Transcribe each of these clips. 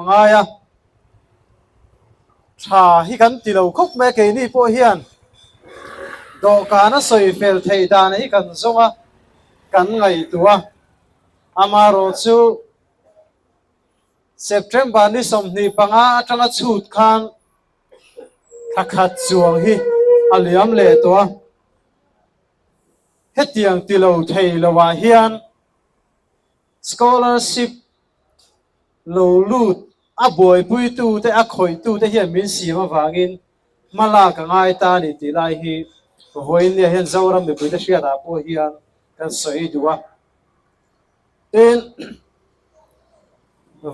mangaya tha hi kan ti lo khop me ke ni po hian do kana soi fel thei dan hi kan zonga kan ngai tua amaro chu September ni somni panga atanga chut khan thakhat chuang hi aliam le to hetiang tilo thei lowa hian scholarship lo lut a boy pui tu te a khoi tu te hian min si ma wangin mala ka ngai ta ni ti lai hi voin ne hian zoram be pui te sia da po hian kan soi duwa in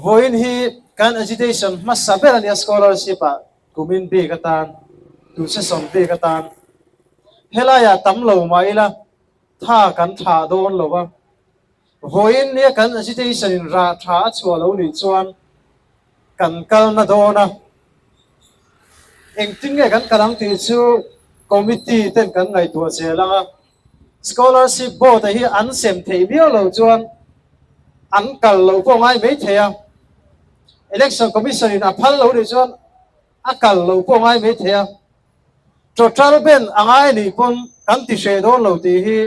voin hi kan agitation masaber ani scholarship a kumin be katan tu se som be katan helaya tamlo maila tha kan tha don lowa voin ne kan agitation in ra tha chua lo ni chuan kan kal na dona engting nge kan kalang ti chu committee ten kan ngai tu che langa scholarship board hi an sem thei bio lo chuan an kal lo po ngai me thea election commission in aphal lo ni chuan a kal lo po ngai me thea total ben angai ni pon kan ti she don lo ti hi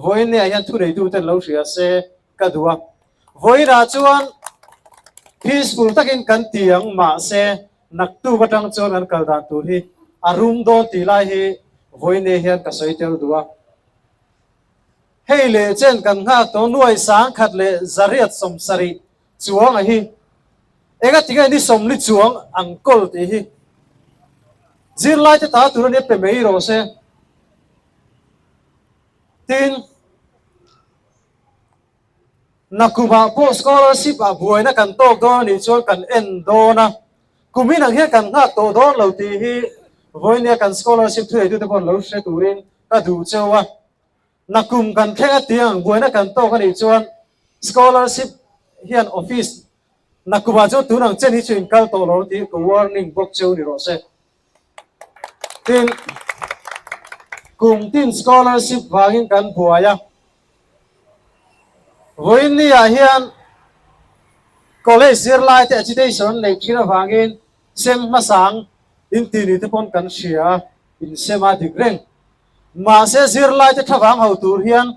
voin ne hian thu nei tu ten lo ria se ka duwa voira chuan peaceful takin kan tiang ma se nak tu batang chon an kal dan tu hi arum do ti lai hi voin ne hian ka soi tel duwa hei le chen kan nga to nuai sang khat le zariat som sari chuang a hi ega tinga ni som li chuang angkol ti hi zir lai te ta tu ne pe mei ro se tin nakuma po scholarship a buai na kan tok do ni chuan kan en do na kumin ang he kan nga to do lo ti hi voin ne kan scholarship thu tu te pon lo se turin ka du chewa nakum kan thega tiang buai na kan tok ani chuan scholarship hian office nakuma chu tu nang chen hi chuin kal to lo ti ko warning box cheu ni ro se tin kum tin scholarship wangin kan buaya voin ni a hian college zir lai te agitation le thina wangin sem masang in ti ni te pon kan sia in sema digreng ma se zir lai te thawang ho tur hian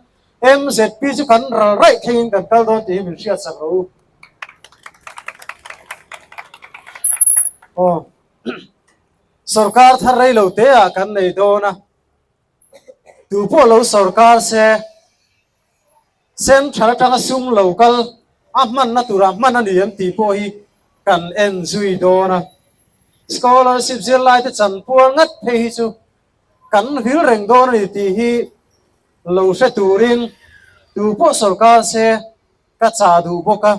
MZP chu kan ral rai thein kan kal don ti min sia sak ho sarkar thar rai lo te a kan nei do na tu po lo sarkar se sem thara tanga sum local man na tura man ani em ti po hi kan en zui do na scholarship zir lai te chan pual ngat thei hi chu kan hil reng do ni ti hi lo se turin tu po sarkar se ka cha du boka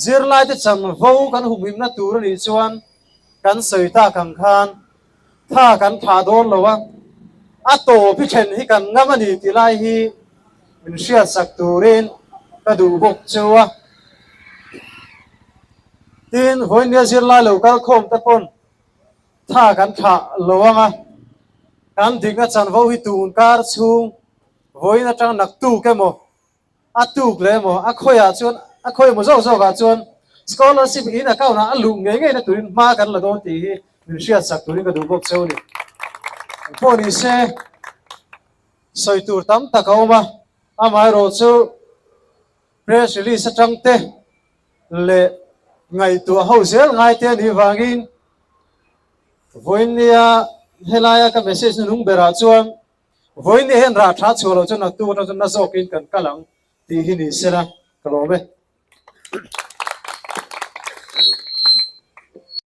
zir lai te chan vo kan humim na tur ni chuan kan soi ta kan khan tha kan tha don lowa a to pi then hi kan ngamani ti lai hi min sia sak turin ka du bok chewa tin voin ne zir lai lo kal khom ta pon tha kan tha lowanga kan dinga chan vo hi tun kar chung voin atang nak tu ke mo a tu gle mo a khoya chuan a khoi mo zo zo ga chuan scholarship in account na alu nge nge na turin ma kan la do ti hi min sia sak turin ka du bok cheu ni poni se soi tur tam ta ka ma amai ro chu press release atang te le ngai tu ho zel ngai te ni wangin voin nia helaya ka message nung bera chuan voin ne hen ra tha chulo chu na tu na zokin kan kalang ti hi ni sera kalobe